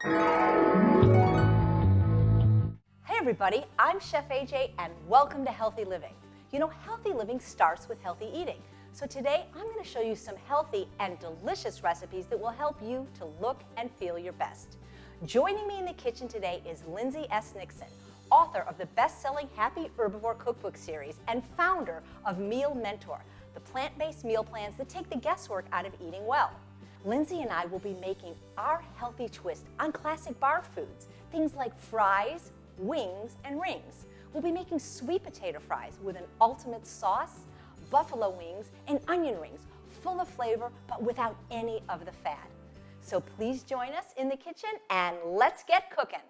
Hey everybody, I'm Chef AJ and welcome to Healthy Living. You know, healthy living starts with healthy eating. So today I'm going to show you some healthy and delicious recipes that will help you to look and feel your best. Joining me in the kitchen today is Lindsay S. Nixon, author of the best-selling Happy Herbivore Cookbook series and founder of Meal Mentor, the plant-based meal plans that take the guesswork out of eating well. Lindsay and I will be making our healthy twist on classic bar foods, things like fries, wings, and rings. We'll be making sweet potato fries with an ultimate sauce, buffalo wings, and onion rings, full of flavor but without any of the fat. So please join us in the kitchen and let's get cooking.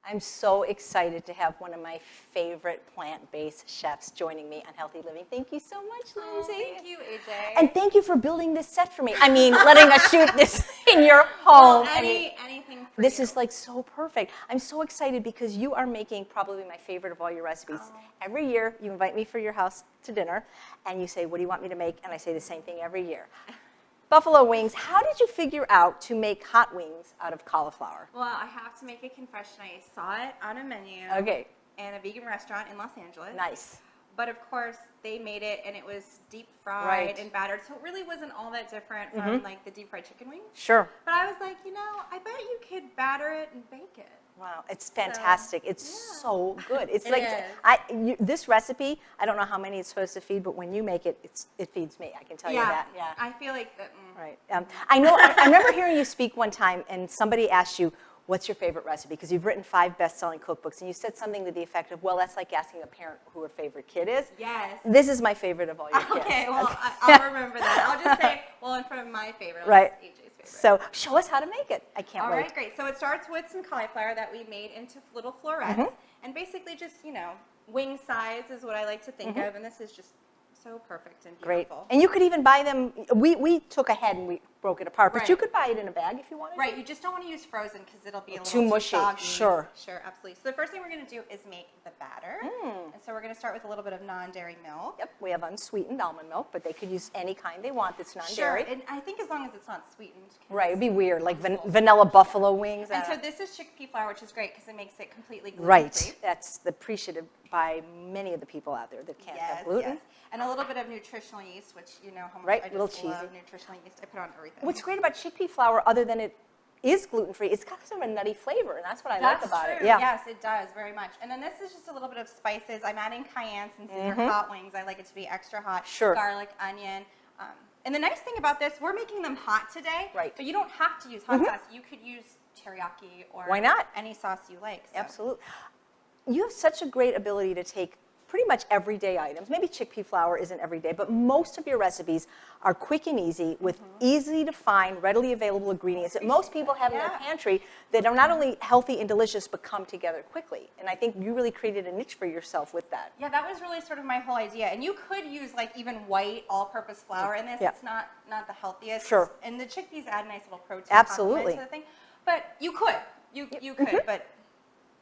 I'm so excited to have one of my favorite plant-based chefs joining me on Healthy Living. Thank you so much, Lindsay. Oh, thank you, AJ. And thank you for building this set for me. I mean, letting us shoot this in your home. Well, anything for This you. is like so perfect. I'm so excited because you are making probably my favorite of all your recipes. Every year, you invite me for your house to dinner, and you say, what do you want me to make? And I say the same thing every year. Buffalo wings. How did you figure out to make hot wings out of cauliflower? Well, I have to make a confession. I saw it on a menu Okay. in a vegan restaurant in Los Angeles. Nice. But of course, they made it, and it was deep fried Right. and battered, so it really wasn't all that different from like the deep fried chicken wings. Sure. But I was like, I bet you could batter it and bake it. Wow, it's fantastic. It's so good. It's It like is. this recipe. I don't know how many it's supposed to feed, but when you make it, it feeds me. I can tell you that. Yeah. I feel like that. Right. I know. I remember hearing you speak one time, and somebody asked you, "What's your favorite recipe?" Because you've written 5 best-selling cookbooks, and you said something to the effect of, "Well, that's like asking a parent who her favorite kid is." Yes. This is my favorite of all your kids. Okay, well, I'll remember that. I'll just say, well, in front of my favorite, Right. AJ's favorite. So show us how to make it. I can't All wait. right, great. So it starts with some cauliflower that we made into little florets, and basically just, wing size is what I like to think of, and this is just so perfect and Great. beautiful. And you could even buy them. We took ahead and we broke it apart, but Right. you could buy it in a bag if you wanted. Right, you just don't want to use frozen because it'll be a little Too mushy. soggy. Sure. Sure, absolutely. So the first thing we're going to do is make the batter. And so we're going to start with a little bit of non-dairy milk. Yep, we have unsweetened almond milk, but they could use any kind they want that's Sure, non-dairy. and I think as long as it's not sweetened. 'Cause Right, it'd be weird, like vanilla buffalo wings. And so this is chickpea flour, which is great because it makes it completely gluten-free. Right, that's appreciated by many of the people out there that can't have gluten. Yes. And a little bit of nutritional yeast, which you know how much Right, I little just love cheesy. nutritional yeast. I put on everything. What's great about chickpea flour, other than it is gluten-free, it's got sort of a nutty flavor, and that's what I like about true. it. Yeah. Yes, it does very much. And then this is just a little bit of spices. I'm adding cayenne since these are hot wings. I like it to be extra hot. Sure. Garlic, onion. And the nice thing about this, we're making them hot today. Right. But you don't have to use hot sauce. You could use teriyaki or Why not? any sauce you like. So. Absolutely. You have such a great ability to take pretty much everyday items. Maybe chickpea flour isn't every day, but most of your recipes are quick and easy with easy to find, readily available ingredients that most people have in their pantry that are not only healthy and delicious, but come together quickly. And I think you really created a niche for yourself with that. Yeah, that was really sort of my whole idea. And you could use like even white all-purpose flour in this. Yeah. It's not the healthiest. Sure. And the chickpeas add a nice little protein Absolutely. complement to the thing. But you could. You could, but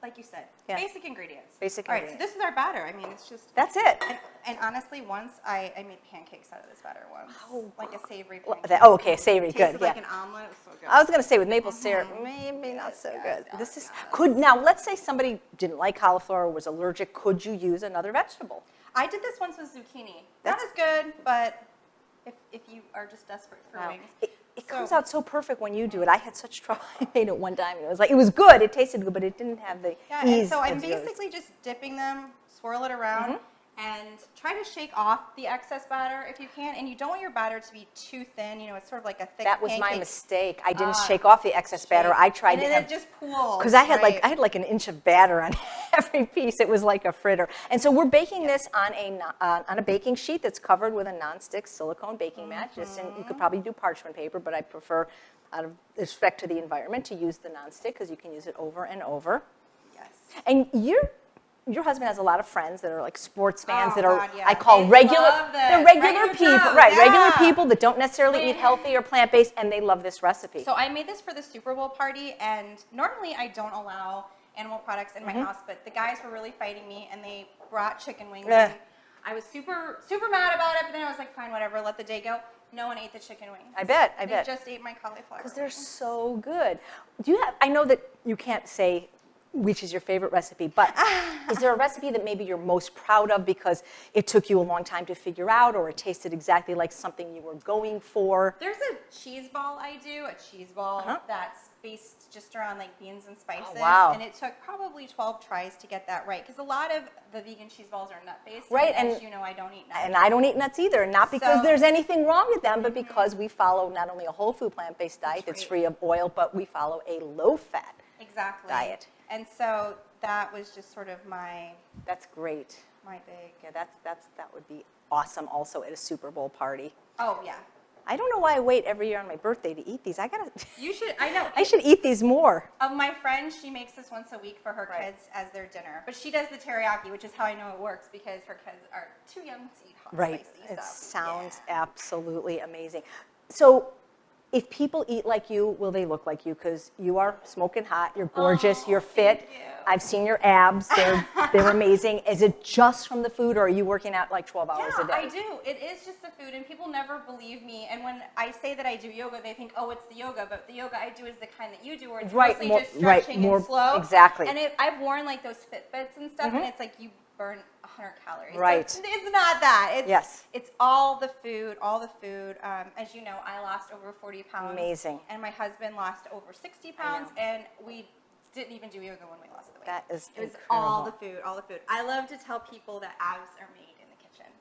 like you said, Yeah. basic ingredients. Basic All right, ingredients. so this is our batter. I mean, it's just... That's it. And honestly, once I made pancakes out of this batter once. Like a savory Well, pancake. okay, savory, Tasted good, like yeah. an omelet. It was so good. I was going to say with maple syrup, maybe not so good. This is now. Let's say somebody didn't like cauliflower, was allergic. Could you use another vegetable? I did this once with zucchini. Not That's- as good, but if you are just desperate for Wow. wings. It comes out so perfect when you do it. I had such trouble. I made it one time, and it was good. It tasted good, but it didn't have the Yeah, ease. and so I'm of yours. basically just dipping them, swirl it around, and try to shake off the excess batter if you can. And you don't want your batter to be too thin. You know, it's sort of like a thick That was my pancake. mistake. I didn't shake off the excess batter. I tried and to then have, it just pools. because I had right. like an inch of batter on every piece. It was like a fritter. And so we're baking this on a baking sheet that's covered with a nonstick silicone baking mat. Just and you could probably do parchment paper, but I prefer, out of respect to the environment, to use the nonstick because you can use it over and over. Yes. And your husband has a lot of friends that are like sports fans that are, God, yeah. I call They regular, love this. they're regular people, Joes, right? Regular yeah. people that don't necessarily eat healthy or plant-based, and they love this recipe. So I made this for the Super Bowl party, and normally I don't allow animal products in my house, but the guys were really fighting me, and they brought chicken wings. And I was super mad about it, but then I was like, fine, whatever, let the day go. No one ate the chicken wings. I bet. They just ate my cauliflower. Because they're wings. so good. Do you have? I know that you can't say which is your favorite recipe, but is there a recipe that maybe you're most proud of because it took you a long time to figure out, or it tasted exactly like something you were going for? There's a cheese ball I do, a cheese ball that's based just around like beans and spices. Oh, wow. And it took probably 12 tries to get that right, because a lot of the vegan cheese balls are nut-based. Right, and and as you know, I don't eat nuts. And I don't eat nuts either, not because So- there's anything wrong with them, but because we follow not only a whole food plant-based diet that's right. free of oil, but we follow a low-fat Exactly. diet. And so that was just sort of my That's great. big. Yeah, that would be awesome also at a Super Bowl party. Oh yeah. I don't know why I wait every year on my birthday to eat these. You should. I know. I should eat these more. Of my friend, she makes this once a week for her Right. kids as their dinner. But she does the teriyaki, which is how I know it works, because her kids are too young to eat hot Right. spicy It stuff. sounds absolutely amazing. So if people eat like you, will they look like you? Because you are smoking hot, you're gorgeous, you're fit. thank you. I've seen your abs, they're amazing. Is it just from the food, or are you working out like 12 hours a day? I do. It is just the food, and people never believe me. And when I say that I do yoga, they think, oh, it's the yoga. But the yoga I do is the kind that you do, where it's Right, mostly more- just right, stretching more- and slow. exactly. And I've worn like those Fitbits and stuff, and it's like you burn 100 calories. So Right. it's not that. It's, Yes. It's all the food, As you know, I lost over 40 pounds. Amazing. And my husband lost over 60 pounds, and we didn't even do yoga when we lost the weight. That is It was incredible. all the food, all the food. I love to tell people that abs are made in the kitchen.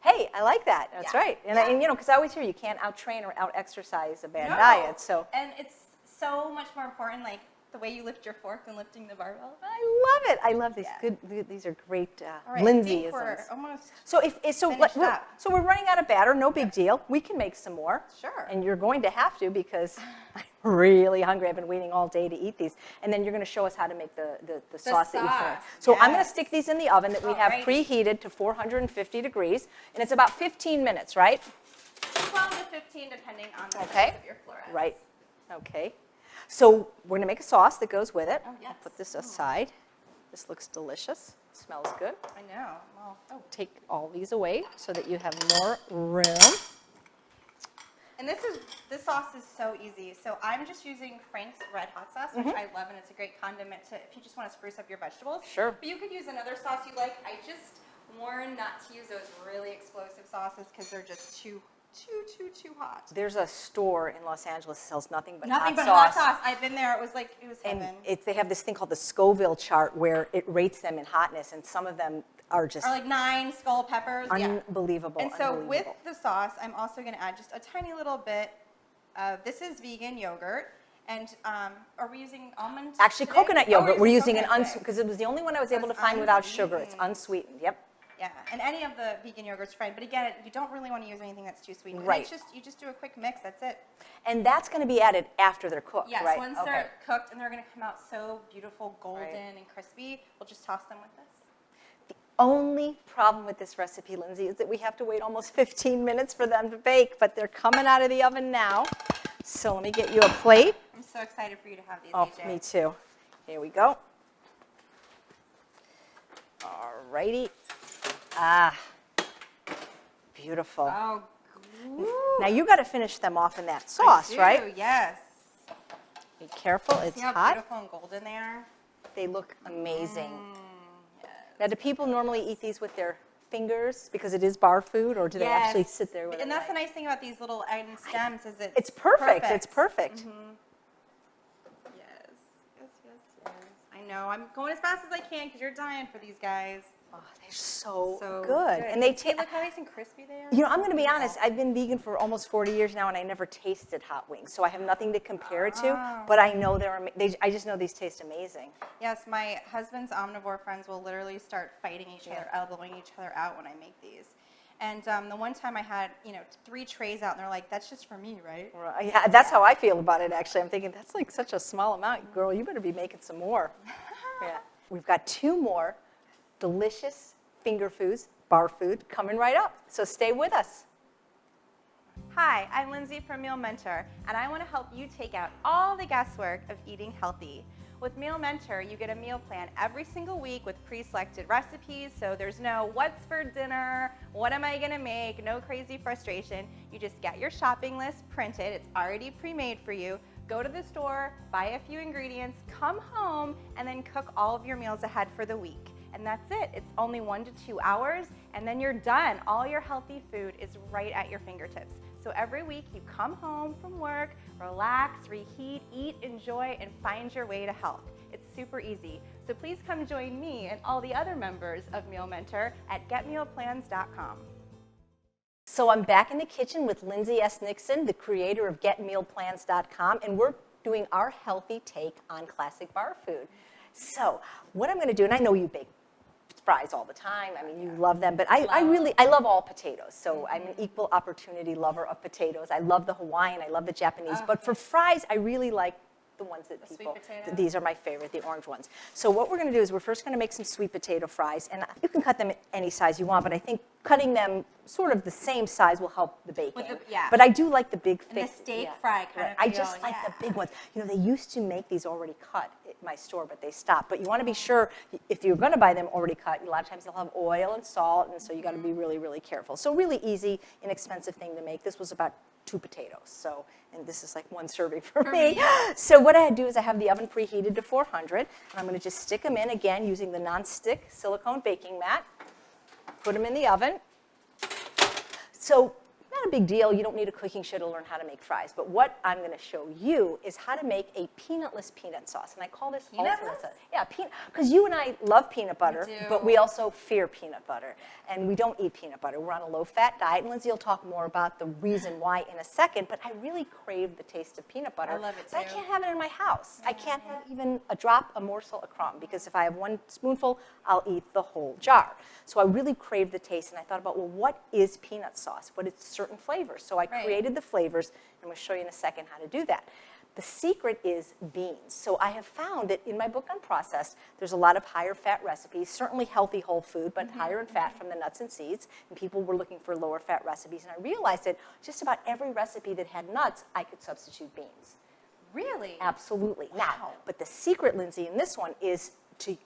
Hey, I like that. That's Yeah. right. And, Yeah. and you know, because I always hear you can't out-train or out-exercise a bad No. diet. So And it's so much more important, like the way you lift your fork than lifting the barbell. I love it. I love these. Yeah. Good. These are great. All right, Lindsay I think is we're on. almost So finished up. so we're running out of batter. No big deal. We can make some more. Sure. And you're going to have to, because I'm really hungry. I've been waiting all day to eat these. And then you're going to show us how to make the sauce that you finished. sauce, So I'm going to yes. stick these in the oven that we have Alrighty. preheated to 450 degrees, and it's about 15 minutes, right? 12 to 15, depending on the Okay. size of your florets. Right. Okay. So we're going to make a sauce that goes with it. Oh, yes. I'll put this aside. This looks delicious. It smells good. I know. Well, Take all these away so that you have more room. and this sauce is so easy. So I'm just using Frank's Red Hot Sauce, which I love, and it's a great condiment to if you just want to spruce up your vegetables. Sure. But you could use another sauce you like. I just warn not to use those really explosive sauces because they're just too hot. There's a store in Los Angeles that sells nothing but Nothing hot but sauce. hot sauce. I've been there. It was And heaven. they have this thing called the Scoville chart where it rates them in hotness, and some of them are just Or like 9 skull peppers. Yeah. unbelievable. And so with unbelievable. the sauce, I'm also going to add just a tiny little bit of, this is vegan yogurt. And are we using almond? Actually, today? coconut Oh, yogurt. We're using an coconut unsweetened, today. because it was the only one I was able to It's find without sugar. It's unsweetened. unsweetened. Yep. Yeah, and any of the vegan yogurt's fine. But again, you don't really want to use anything that's too sweet. And Right. it's you just do a quick mix. That's it. And that's going to be added after they're cooked, Yes, right? once Okay. they're cooked and they're going to come out so beautiful, golden Right. and crispy, we'll just toss them with this. Only problem with this recipe, Lindsay, is that we have to wait almost 15 minutes for them to bake, but they're coming out of the oven now. So let me get you a plate. I'm so excited for you to have these, Oh, AJ. me too. Here we go. All righty. Ah, beautiful. Oh, Now you got to finish them off in that sauce, I do, right? Yes. Be careful, it's See how hot. beautiful and golden they are? They look amazing. Yes. Now, do people normally eat these with their fingers because it is bar food, or do they actually sit there with And a that's the knife? nice thing about these little end stems is It's perfect. It's perfect. Yes. Yes, yes, yes. I know. I'm going as fast as I can because you're dying for these guys. Oh, they're so, So good. And they taste. Look how nice and crispy they are. You know, I'm going to be honest. I've been vegan for almost 40 years now, and I never tasted hot wings, so I have nothing to compare it to. But I know I just know these taste amazing. Yes, my husband's omnivore friends will literally start fighting each other, elbowing each other out when I make these. And the one time I had, 3 trays out, and they're like, "That's just for me, right?" Right. Yeah, that's how I feel about it. Actually, I'm thinking that's like such a small amount, girl. You better be making some more. Yeah. We've got 2 more delicious finger foods, bar food, coming right up. So stay with us. Hi, I'm Lindsay from Meal Mentor, and I want to help you take out all the guesswork of eating healthy. With Meal Mentor, you get a meal plan every single week with pre-selected recipes, so there's no what's for dinner, what am I going to make, no crazy frustration. You just get your shopping list printed, it's already pre-made for you, go to the store, buy a few ingredients, come home, and then cook all of your meals ahead for the week. And that's it. It's only 1 to 2 hours, and then you're done. All your healthy food is right at your fingertips. So every week you come home from work, relax, reheat, eat, enjoy, and find your way to health. It's super easy. So please come join me and all the other members of Meal Mentor at getmealplans.com. So I'm back in the kitchen with Lindsay S. Nixon, the creator of getmealplans.com, and we're doing our healthy take on classic bar food. So what I'm going to do, and I know you bake fries all the time. I mean, you love them, but I love all potatoes. So I'm an equal opportunity lover of potatoes. I love the Hawaiian, I love the Japanese, but for fries, I really like the ones that sweet potato? These are my favorite, the orange ones. So what we're going to do is we're first going to make some sweet potato fries, and you can cut them any size you want, but I think cutting them sort of the same size will help the baking. But I do like the big, thick. And the steak fry kind of I just like the big ones. You know, they used to make these already cut at my store, but they stopped. But you want to be sure, if you're going to buy them already cut, a lot of times they'll have oil and salt, and so you got to be really, really careful. So really easy, inexpensive thing to make. This was about 2 potatoes. So, and this is like 1 serving for me. So what I do is I have the oven preheated to 400, and I'm going to just stick them in again using the non-stick silicone baking mat. Put them in the oven. So not a big deal. You don't need a cooking show to learn how to make fries. But what I'm going to show you is how to make a peanutless peanut sauce. And I call this peanutless? Yeah, because you and I love peanut butter, but we also fear peanut butter. And we don't eat peanut butter. We're on a low-fat diet. And Lindsay will talk more about the reason why in a second. But I really crave the taste of peanut butter. I love it, too. But I can't have it in my house. I can't have even a drop, a morsel, a crumb. Because if I have 1 spoonful, I'll eat the whole jar. So I really crave the taste. And I thought about, well, what is peanut sauce? But it's certain flavors. So I created the flavors. And I'm going to show you in a second how to do that. The secret is beans. So I have found that in my book on processed, there's a lot of higher fat recipes, certainly healthy whole food, but higher in fat from the nuts and seeds. And people were looking for lower fat recipes. And I realized that just about every recipe that had nuts, I could substitute beans. Really? Absolutely. Wow. Now, but the secret, Lindsay, in this one is to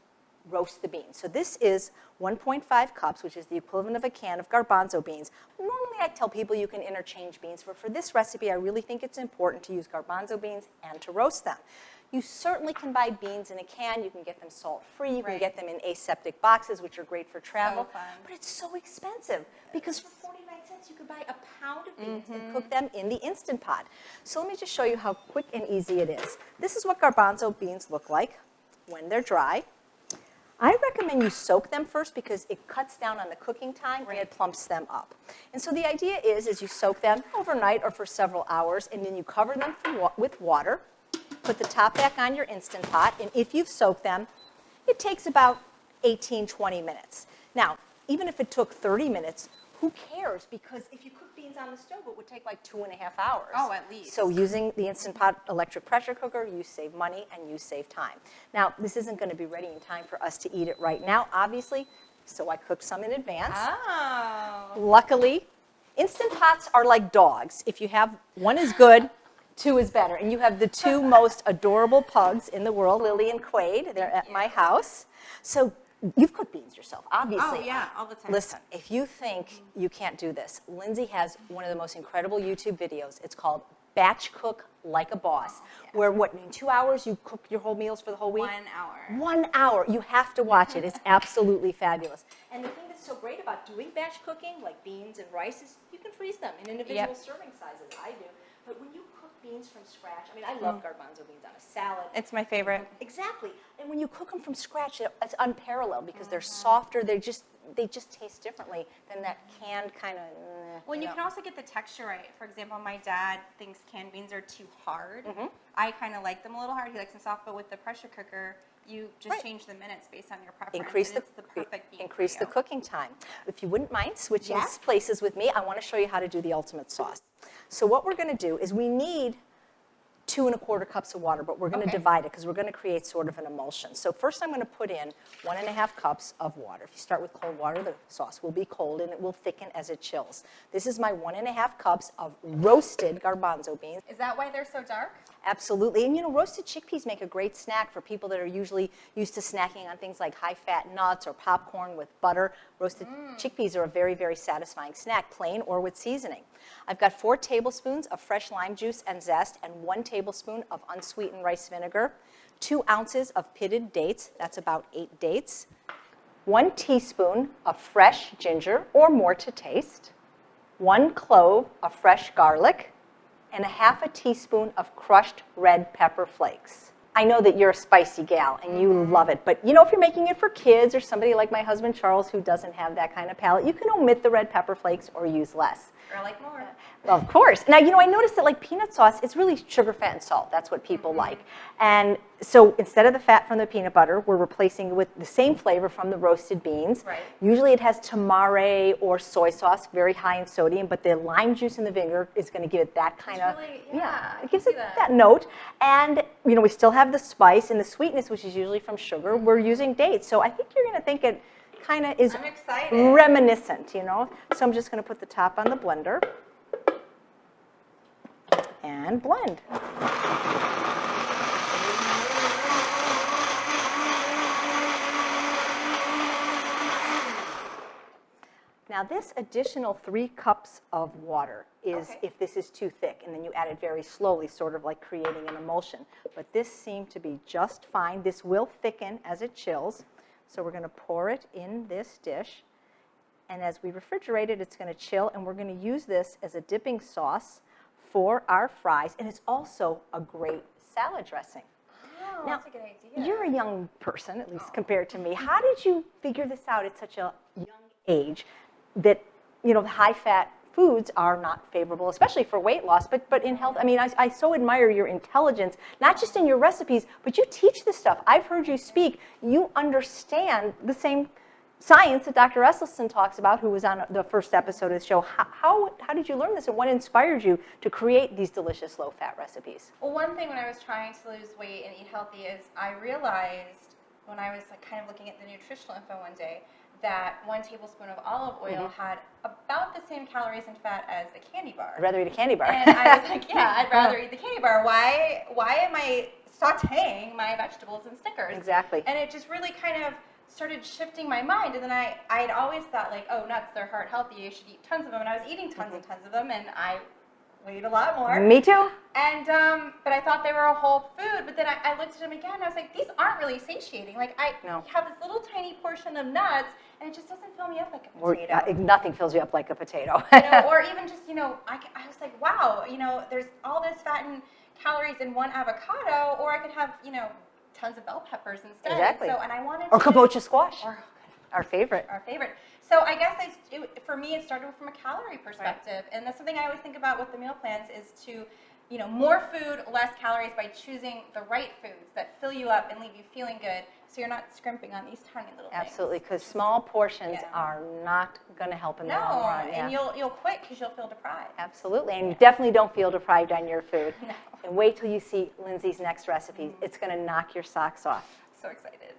roast the beans. So this is 1.5 cups, which is the equivalent of a can of garbanzo beans. Normally I tell people you can interchange beans, but for this recipe I really think it's important to use garbanzo beans and to roast them. You certainly can buy beans in a can. You can get them salt-free. You can get them in aseptic boxes, which are great for travel. So fun. But it's so expensive because for 49 cents you could buy a pound of beans and cook them in the Instant Pot. So let me just show you how quick and easy it is. This is what garbanzo beans look like when they're dry. I recommend you soak them first because it cuts down on the cooking time and it plumps them up. And so the idea is you soak them overnight or for several hours, and then you cover them with water, put the top back on your Instant Pot, and if you've soaked them, it takes about 18, 20 minutes. Now, even if it took 30 minutes, who cares? Because if you cook beans on the stove, it would take like 2.5 hours. Oh, at least. So using the Instant Pot electric pressure cooker, you save money and you save time. Now, this isn't going to be ready in time for us to eat it right now, obviously, so I cooked some in advance. Oh. Luckily, Instant Pots are like dogs. If you have one is good, 2 is better. And you have the 2 most adorable pugs in the world, Lily and Quaid. They're at my house. So you've cooked beans yourself, obviously. Oh, yeah, all the time. Listen, if you think you can't do this, Lindsay has one of the most incredible YouTube videos. It's called Batch Cook Like a Boss, where in 2 hours you cook your whole meals for the whole week? 1 hour. 1 hour. You have to watch it. It's absolutely fabulous. And the thing that's so great about doing batch cooking, like beans and rice, is you can freeze them in individual serving sizes. I do. But when you cook beans beans from scratch. I mean, I love garbanzo beans on a salad. It's my favorite. Exactly. And when you cook them from scratch, it's unparalleled because they're softer. They just taste differently than that canned kind of. Well, and you can also get the texture right. For example, my dad thinks canned beans are too hard. I kind of like them a little hard. He likes them soft, but with the pressure cooker, you just change the minutes based on your preference. It's the perfect bean increase the cooking time. If you wouldn't mind switching places with me, I want to show you how to do the ultimate sauce. So what we're going to do is we need 2 1/4 cups of water, but we're going to divide it because we're going to create sort of an emulsion. So first I'm going to put in 1 1/2 cups of water. If you start with cold water, the sauce will be cold and it will thicken as it chills. This is my 1 1/2 cups of roasted garbanzo beans. Is that why they're so dark? Absolutely. And you know, roasted chickpeas make a great snack for people that are usually used to snacking on things like high-fat nuts or popcorn with butter. Roasted chickpeas are a very, very satisfying snack, plain or with seasoning. I've got 4 tablespoons of fresh lime juice and zest and 1 tablespoon of unsweetened rice vinegar, 2 ounces of pitted dates, that's about 8 dates, 1 teaspoon of fresh ginger or more to taste, 1 clove of fresh garlic, and 1/2 teaspoon of crushed red pepper flakes. I know that you're a spicy gal and you love it, but you know, if you're making it for kids or somebody like my husband Charles who doesn't have that kind of palate, you can omit the red pepper flakes or use less. Or like more. Well, of course. Now, you know, I noticed that like peanut sauce, it's really sugar, fat, and salt. That's what people like. And so instead of the fat from the peanut butter, we're replacing it with the same flavor from the roasted beans. Right. Usually it has tamari or soy sauce, very high in sodium, but the lime juice and the vinegar is going to give it that kind of, really, it gives it that note. And, you know, we still have the spice and the sweetness, which is usually from sugar. We're using dates. So I think you're going to think it kind of is reminiscent, you know. So I'm just going to put the top on the blender and blend. Now this additional 3 cups of water is if this is too thick, and then you add it very slowly, sort of like creating an emulsion. But this seemed to be just fine. This will thicken as it chills. So we're going to pour it in this dish. And as we refrigerate it, it's going to chill, and we're going to use this as a dipping sauce for our fries. And it's also a great salad dressing. Oh, now, that's a good idea. You're a young person, at least compared to me. How did you figure this out at such a young age that, you know, the high-fat foods are not favorable, especially for weight loss, but in health? I mean, I so admire your intelligence, not just in your recipes, but you teach this stuff. I've heard you speak. You understand the same science that Dr. Esselstyn talks about, who was on the first episode of the show. How did you learn this, and what inspired you to create these delicious low-fat recipes? Well, one thing when I was trying to lose weight and eat healthy is I realized when I was like kind of looking at the nutritional info one day that 1 tablespoon of olive oil had about the same calories and fat as a candy bar. I'd rather eat a candy bar. And I was like, yeah, I'd rather eat the candy bar. Why am I sauteing my vegetables and Snickers? Exactly. And it just really kind of started shifting my mind. And then I had always thought like, oh, nuts, they're heart healthy. You should eat tons of them. And I was eating tons and tons of them, and I weighed a lot more. Me too. And but I thought they were a whole food. But then I looked at them again, and I was like, these aren't really satiating. Like I have this little tiny portion of nuts, and it just doesn't fill me up like a potato. Nothing fills you up like a potato. You know, or even just, you know, I was like, wow, you know, there's all this fat and calories in 1 avocado, or I could have, you know, tons of bell peppers instead. Exactly. So, and I wanted or kabocha squash. Our favorite. Our favorite. So I guess for me, it started from a calorie perspective. Right. And that's something I always think about with the meal plans is to, you know, more food, less calories by choosing the right foods that fill you up and leave you feeling good, so you're not scrimping on these tiny little things. Absolutely, because small portions are not going to help in the long run. And you'll quit because you'll feel deprived. Absolutely, and you definitely don't feel deprived on your food. No. And wait till you see Lindsay's next recipe. It's going to knock your socks off. So excited.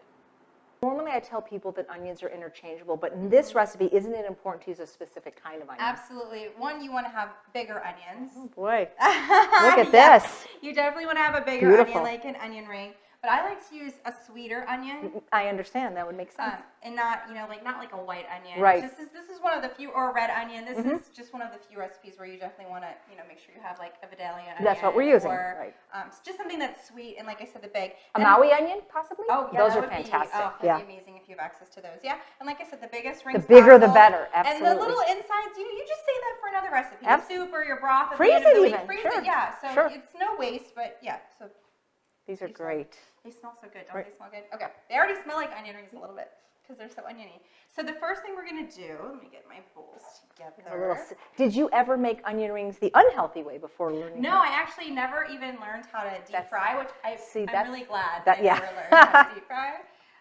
Normally I tell people that onions are interchangeable, but in this recipe, isn't it important to use a specific kind of onion? Absolutely. One, you want to have bigger onions. Oh boy, look at this. You definitely want to have a bigger onion, like an onion ring. But I like to use a sweeter onion. I understand. That would make sense. And not, not like a white onion. Right. This is one of the few, or a red onion. This is just one of the few recipes where you definitely want to, make sure you have like a Vidalia onion. That's what we're using. Or, right. Just something that's sweet and, like I said, the big. A Maui onion, possibly? Oh, yeah. Those that are would fantastic. That'd be amazing if you have access to those. Yeah. And like I said, the biggest rings. The bigger the possible. better. Absolutely. And the little insides, you just save that for another recipe. Your soup or your broth. Freeze at the end of the it even. Freeze Sure. it, yeah. So Sure. it's no waste, but yeah. So these are great. They smell so good. Don't they smell good? Okay. They already smell like onion rings a little bit because they're so oniony. So the first thing we're going to do, let me get my bowls together. Did you ever make onion rings the unhealthy way before learning? No, I actually never even learned how to deep fry, which I'm really glad that I never learned how to deep fry.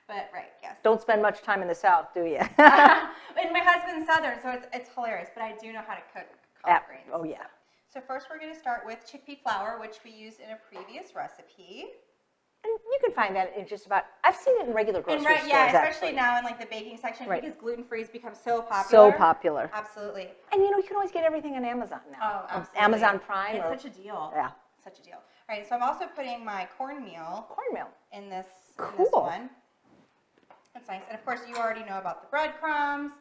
But yes. Don't spend much time in the South, do you? And my husband's Southern, so it's hilarious. But I do know how to cook collard greens. Oh yeah. So first we're going to start with chickpea flour, which we used in a previous recipe. And you can find that in just about, I've seen it in regular grocery stores. Yeah, especially now in like the baking section because gluten-free has become so popular. So popular. Absolutely. And you can always get everything on Amazon now. Oh, absolutely. Amazon Prime. It's such a deal. Yeah. Such a deal. All right, so I'm also putting my cornmeal. In this one. That's nice. And of course, you already know about the breadcrumbs.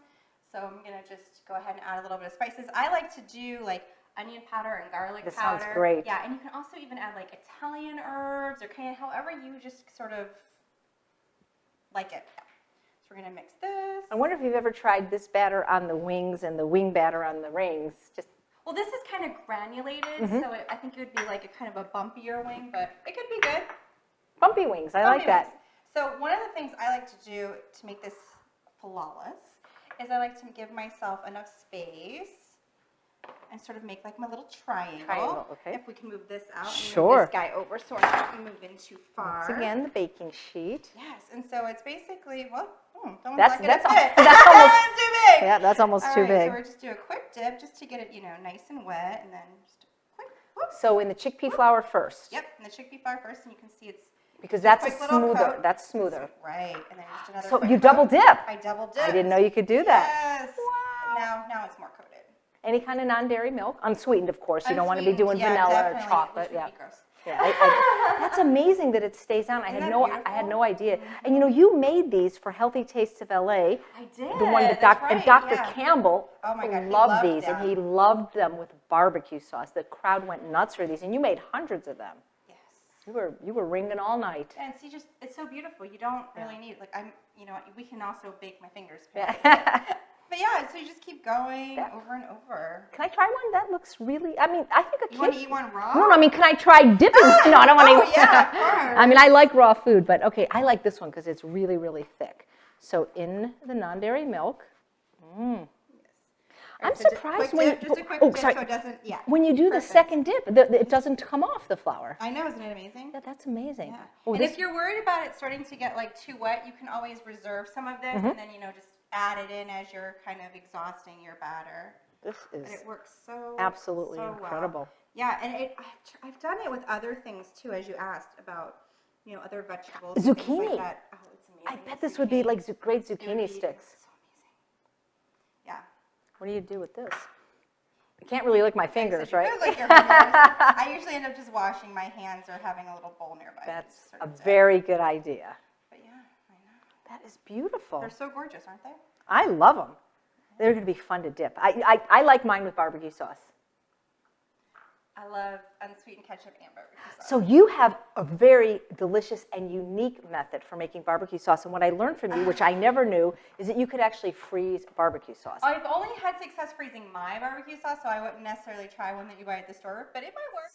So I'm going to just go ahead and add a little bit of spices. I like to do like onion powder and garlic powder. This sounds great. Yeah, and you can also even add like Italian herbs or cayenne, however you just sort of like it. Yeah. So we're going to mix this. I wonder if you've ever tried this batter on the wings and the wing batter on the rings. Well, this is kind of granulated, so I think it would be like a kind of a bumpier wing, but it could be good. Bumpy wings, I like that. So one of the things I like to do to make this flawless is I like to give myself enough space and sort of make like my little triangle. Okay. If we can move this out and Sure. move this guy over so I don't move in too far. Once again, the baking sheet. Yes, and so it's basically, that's almost too big. Yeah, that's almost too big. So we're just do a quick dip just to get it, nice and wet, and then just a quick whoop. So in the chickpea flour first. Yep, in the chickpea flour first, and you can see it's because that's a quick little smoother. coat. That's smoother. Right, and then just another. So quick you coat. double dip. I double dip. I didn't know you could do that. Yes. Wow. Now it's more coated. Any kind of non-dairy milk, unsweetened, of course. You don't want to be doing vanilla or chocolate. Yeah. Gross. Yeah, that's amazing that it stays on. I had no idea. And you made these for Healthy Tastes of LA. I did. The one that Dr. Campbell loved these, them. and he loved them with barbecue sauce. The crowd went nuts for these, and you made hundreds of them. Yes. You were ringing all night. And see, it's so beautiful. You don't really need we can also bake my fingers. But yeah, so you just keep going over and over. Can I try one? That looks really, I think a kid. You want to eat one raw? No, can I try dipping? No, I don't want to. Oh, yeah, of course. I like raw food, but okay, I like this one because it's really, really thick. So in the non-dairy milk. I'm surprised when just a quick dip so it doesn't, when you do the second dip, it doesn't come off the flour. I know, isn't it amazing? Yeah, that's amazing. Yeah. And if you're worried about it starting to get like too wet, you can always reserve some of this and then just add it in as you're kind of exhausting your batter. This is and it works so absolutely so incredible. Well. Yeah, and I've done it with other things too, as you asked about other vegetables. Zucchini. Like that. Oh, it's amazing. I bet this would be like great zucchini sticks. So amazing. Yeah. What do you do with this? I can't really lick my fingers, right? You could lick your fingers. I usually end up just washing my hands or having a little bowl nearby. That's a very good idea. But yeah, I know. That is beautiful. They're so gorgeous, aren't they? I love them. They're going to be fun to dip. I like mine with barbecue sauce. I love unsweetened ketchup and barbecue sauce. So you have a very delicious and unique method for making barbecue sauce. And what I learned from you, which I never knew, is that you could actually freeze barbecue sauce. I've only had success freezing my barbecue sauce, so I wouldn't necessarily try one that you buy at the store, but it might work.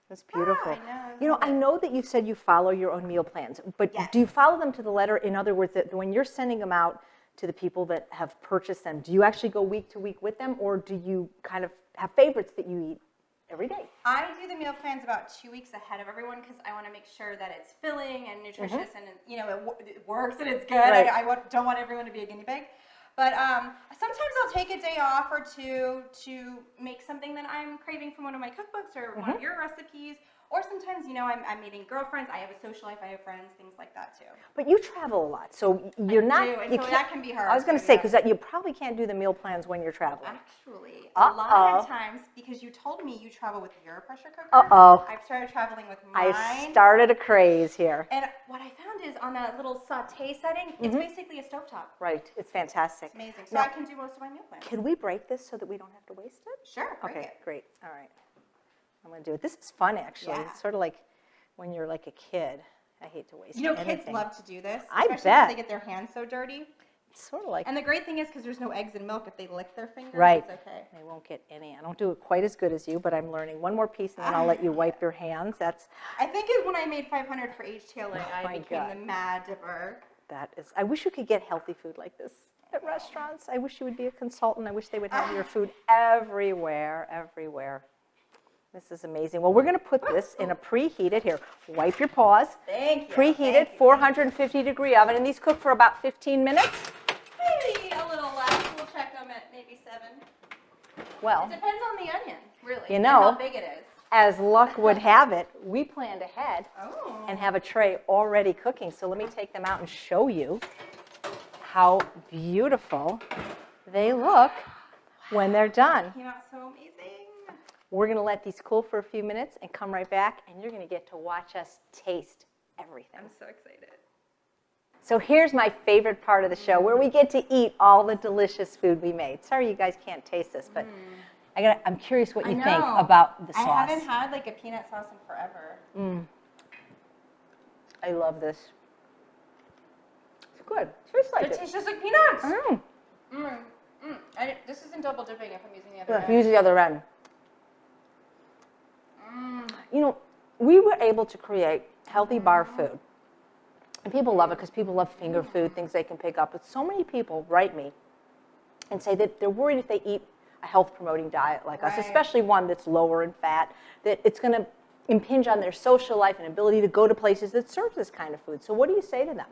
That's beautiful. I know. I know that you said you follow your own meal plans, but do you follow them to the letter? In other words, that when you're sending them out to the people that have purchased them, do you actually go week to week with them, or do you kind of have favorites that you eat every day? I do the meal plans about 2 weeks ahead of everyone because I want to make sure that it's filling and nutritious and it works and it's good. Right. I don't want everyone to be a guinea pig. But sometimes I'll take a day off or two to make something that I'm craving from one of my cookbooks or one of your recipes. Or sometimes, you know, I'm meeting girlfriends. I have a social life. I have friends, things like that too. But you travel a lot, so you're not. Do, and you so can't, that can be hard. I was going to too, say, yeah. because you probably can't do the meal plans when you're traveling. Actually, a lot of times, because you told me you travel with your pressure cooker. I've started traveling with mine. I started a craze here. And what I found is on that little saute setting, it's basically a stovetop. Right, it's fantastic. It's amazing. So Now, I can do most of my meal plans. can we break this so that we don't have to waste it? Sure. break Okay, it. great. All right. I'm going to do it. This is fun, actually. Yeah. It's sort of like when you're like a kid. I hate to waste You know, anything. kids love to do this. I Especially bet. because they get their hands so dirty. It's sort of like, And the great thing is, because there's no eggs and milk, if they lick their fingers, right. it's okay. They won't get any. I don't do it quite as good as you, but I'm learning. One more piece, and then I'll let you wipe your hands. That's. I think when I made 500 for HTLA, I became the mad dipper. That is. I wish you could get healthy food like this at restaurants. I wish you would be a consultant. I wish they would have your food everywhere, everywhere. This is amazing. Well, we're going to put this in a preheated, here, wipe your paws. Thank you. Preheated, 450-degree oven, and these cook for about 15 minutes. Maybe a little less. We'll check them at maybe 7. Well, It depends on the onion, really. You and know, how big it is. as luck would have it, we planned ahead Oh. and have a tray already cooking. So let me take them out and show you how beautiful they look when they're done. Came out so amazing. We're going to let these cool for a few minutes and come right back, and you're going to get to watch us taste everything. I'm so excited. So here's my favorite part of the show, where we get to eat all the delicious food we made. Sorry you guys can't taste this, but I'm curious what you think about the sauce. I haven't had like a peanut sauce in forever. I love this. It's good. It tastes like It it. tastes just like peanuts. Mm. This isn't double dipping if I'm using the other Yeah, end. use the other end. You know, we were able to create healthy bar food. And people love it because people love finger food, things they can pick up. But so many people write me and say that they're worried if they eat a health-promoting diet like us, Right. especially one that's lower in fat, that it's going to impinge on their social life and ability to go to places that serve this kind of food. So what do you say to them?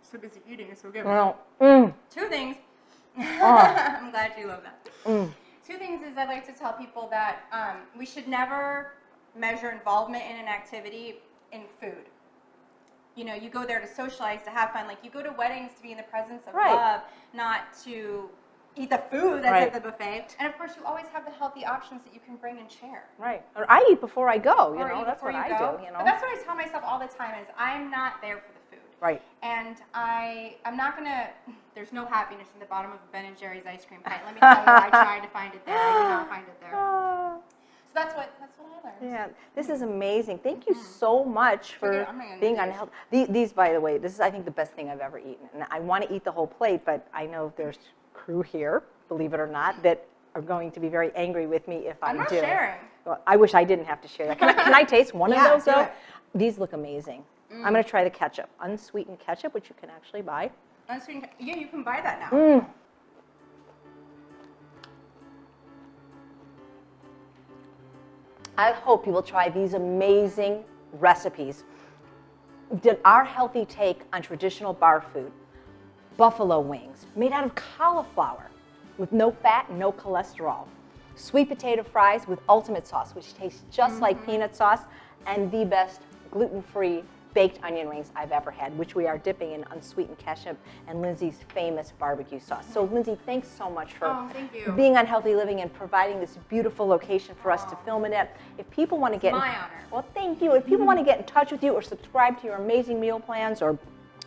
So busy eating, it's so good. Well, 2 things. I'm glad you love that. 2 things is I like to tell people that we should never measure involvement in an activity in food. You know, you go there to socialize, to have fun. Like, you go to weddings to be in the presence of Right. love, not to eat the food that's Right. at the buffet. And of course, you always have the healthy options that you can bring and share. right. Or I eat before I go, you Or know, eat that's before what you I go. do, you know. But that's what I tell myself all the time is I'm not there for the food. Right. And I'm not going to, there's no happiness in the bottom of a Ben & Jerry's ice cream pint. Let me tell you, I tried to find it there. I did not find it there. Ah. So that's what I learned. Yeah, this is amazing. Thank you so much for I'm gonna being do on these. health. These, by the way, this is, I think, the best thing I've ever eaten. And I want to eat the whole plate, but I know there's crew here, believe it or not, that are going to be very angry with me if I I'm not do. sharing. Well, I wish I didn't have to share that. Can I taste one Yeah, of those, do though? it. These look amazing. I'm going to try the ketchup, unsweetened ketchup, which you can actually buy. Unsweetened, yeah, you can buy that now. I hope you will try these amazing recipes. Did our healthy take on traditional bar food. Buffalo wings made out of cauliflower with no fat and no cholesterol. Sweet potato fries with ultimate sauce, which tastes just like peanut sauce, and the best gluten-free baked onion rings I've ever had, which we are dipping in unsweetened ketchup and Lindsay's famous barbecue sauce. So Lindsay, thanks so much for Thank you. being on Healthy Living and providing this beautiful location for us to film it at. If people want to get my honor. Well, thank you. If people want to get in touch with you or subscribe to your amazing meal plans or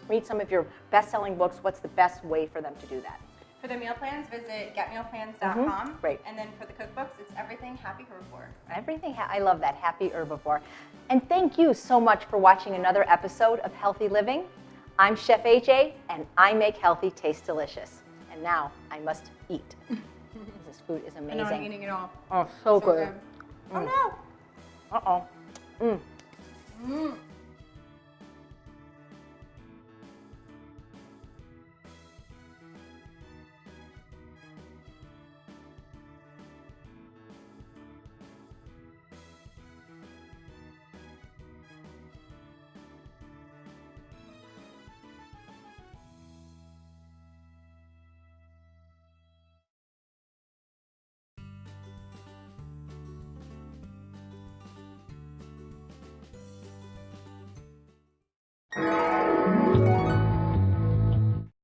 read some of your best-selling books, what's the best way for them to do that? For the meal plans, visit getmealplans.com. Great. And then for the cookbooks, it's Everything Happy Herbivore. Everything, I love that, happy herbivore. And thank you so much for watching another episode of Healthy Living. I'm Chef AJ, and I make healthy taste delicious. And now I must eat. This food is I know I'm amazing. eating it all. Oh, so good. Oh no! Uh-oh. Mm.